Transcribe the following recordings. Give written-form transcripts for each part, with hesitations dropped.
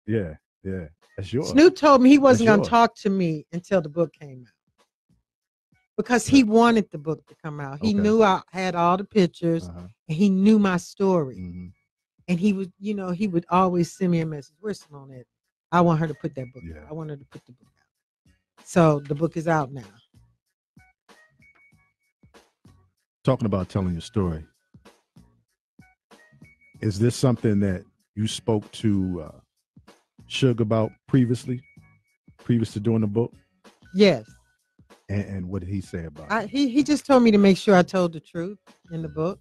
Yeah, yeah. That's yours. Snoop told me he wasn't going to talk to me until the book came out because he wanted the book to come out. He knew I had all the pictures and he knew my story. Mm-hmm. And he would, he would always send me a message. Where's Simone at? I want her to put that book out. I want her to put the book out. So the book is out now. Talking about telling your story. Is this something that you spoke to Suge about previous to doing the book? Yes. And what did he say about it? He just told me to make sure I told the truth in the book.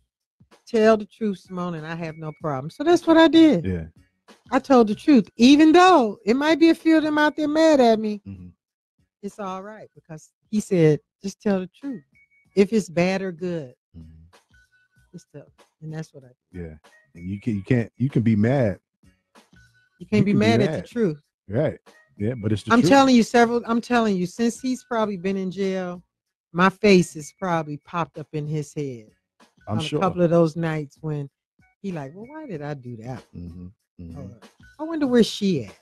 Tell the truth, Simone, and I have no problem. So that's what I did. Yeah. I told the truth. Even though it might be a few of them out there mad at me, it's all right because he said, just tell the truth. If it's bad or good. Just tell. And that's what I did. Yeah. And you can be mad. You can't be mad at the truth. Right. Yeah, but it's the truth. I'm telling you, since he's probably been in jail, my face has probably popped up in his head. I'm sure. A couple of those nights when he like, well, why did I do that? I wonder where she at.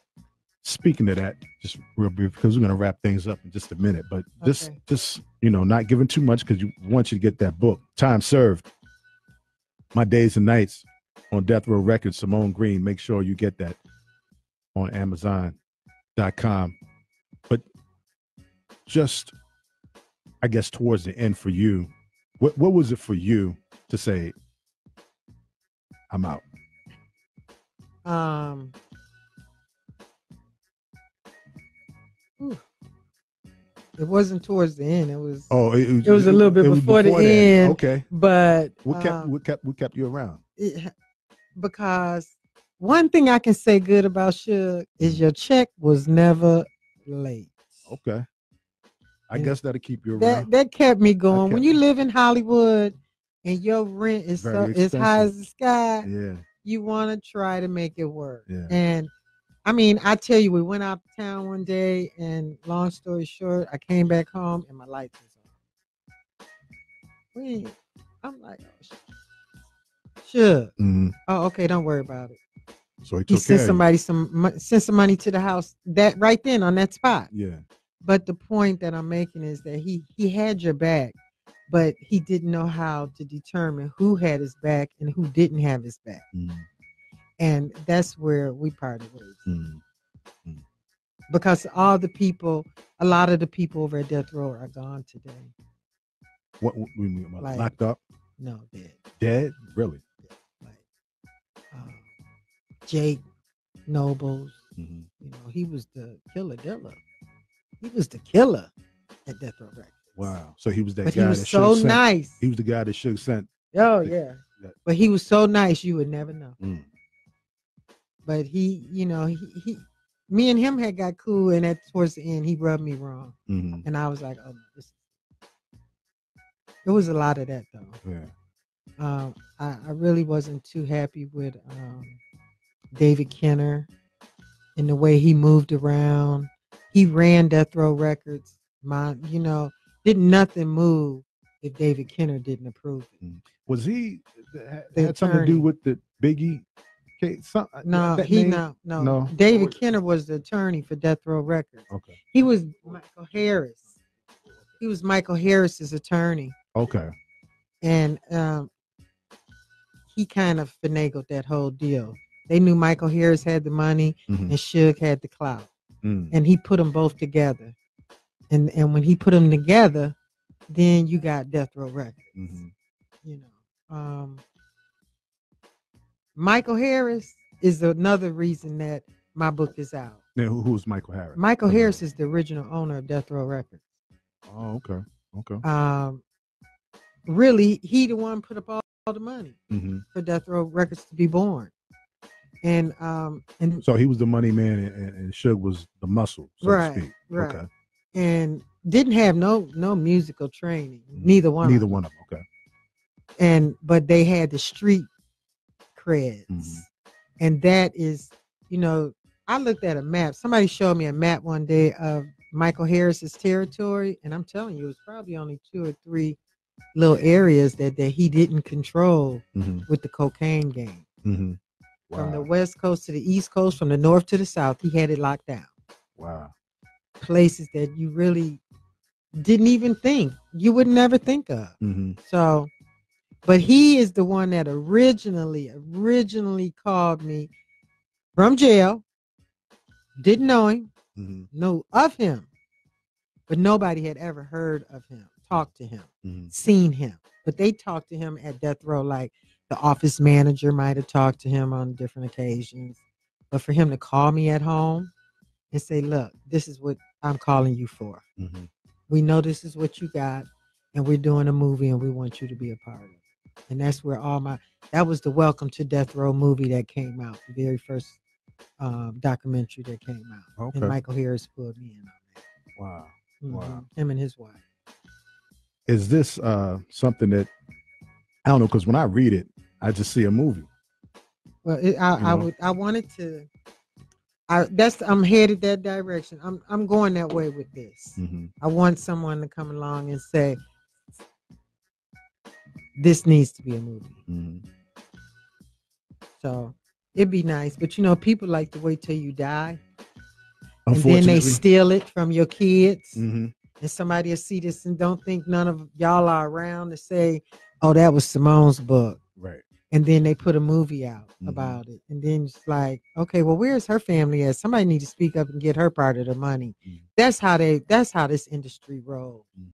Speaking of that, just real brief, because we're going to wrap things up in just a minute, but just not giving too much because you want you to get that book. Time Served. My Days and Nights on Death Row Records. Simone Green. Make sure you get that on Amazon.com. But just, I guess, towards the end for you, what was it for you to say, I'm out? It wasn't towards the end. It was. It was a little bit before the end. Okay. But what kept you around? Because one thing I can say good about Suge is your check was never late. Okay. I guess that'll keep you around. That kept me going. When you live in Hollywood and your rent is as high as the sky, you want to try to make it work. Yeah. And I mean, I tell you, we went out of town one day, and long story short, I came back home and my lights was on. I'm like, oh, Suge. Oh, okay, don't worry about it. So he sent somebody some money to the house that right then on that spot. Yeah. But the point that I'm making is that he had your back, but he didn't know how to determine who had his back and who didn't have his back. And that's where we parted ways. Because a lot of the people over at Death Row are gone today. What do you mean? Like, locked up? No, dead. Dead? Really? Jake Nobles. He was the killer dealer. He was the killer at Death Row Records. Wow. So he was that but guy he was so nice. He was the guy that Suge sent. Oh, yeah. But he was so nice, you would never know. But he, me and him had got cool, and towards the end, he rubbed me wrong. And I was like, oh, it was a lot of that, though. Yeah. I really wasn't too happy with David Kenner and the way he moved around. He ran Death Row Records. Didn't nothing move if David Kenner didn't approve it. Was he had something to do with the Biggie case? No. David Kenner was the attorney for Death Row Records. Okay. He was Michael Harris. He was Michael Harris's attorney. Okay. And he kind of finagled that whole deal. They knew Michael Harris had the money and Suge had the clout. And he put them both together. And when he put them together, then you got Death Row Records. Michael Harris is another reason that my book is out. Now, who's Michael Harris? Michael Harris is the original owner of Death Row Records. Oh, okay. Really, he the one put up all the money for Death Row Records to be born. And so he was the money man, and Suge was the muscle, so to speak. Right. Okay. And didn't have no musical training. Neither one of them. Okay. But they had the street creds. And that is, I looked at a map. Somebody showed me a map one day of Michael Harris's territory, and I'm telling you, it was probably only 2 or 3 little areas that he didn't control with the cocaine game. From the West Coast to the East Coast, from the North to the South, he had it locked down. Wow. Places that you really didn't even think, you would never think of. Mm-hmm. So, but he is the one that originally called me from jail. Didn't know him, know of him, but nobody had ever heard of him, talked to him, seen him. But they talked to him at death row, like the office manager might have talked to him on different occasions. But for him to call me at home and say, look, this is what I'm calling you for. We know this is what you got, and we're doing a movie, and we want you to be a part of it. And that's where that was the Welcome to Death Row movie that came out, the very first documentary that came out. Okay. And Michael Harris pulled me in on that. Wow. Wow. Him and his wife. Is this something that, I don't know, because when I read it, I just see a movie. Well, I wanted to. I'm headed that direction. I'm going that way with this. I want someone to come along and say, this needs to be a movie. So it'd be nice, but people like to wait till you die, and then they steal it from your kids, and somebody will see this and don't think none of y'all are around to say, "Oh, that was Simone's book." Right. And then they put a movie out about it. And then it's like, okay, well, where's her family at? Somebody need to speak up and get her part of the money. That's how this industry rolls.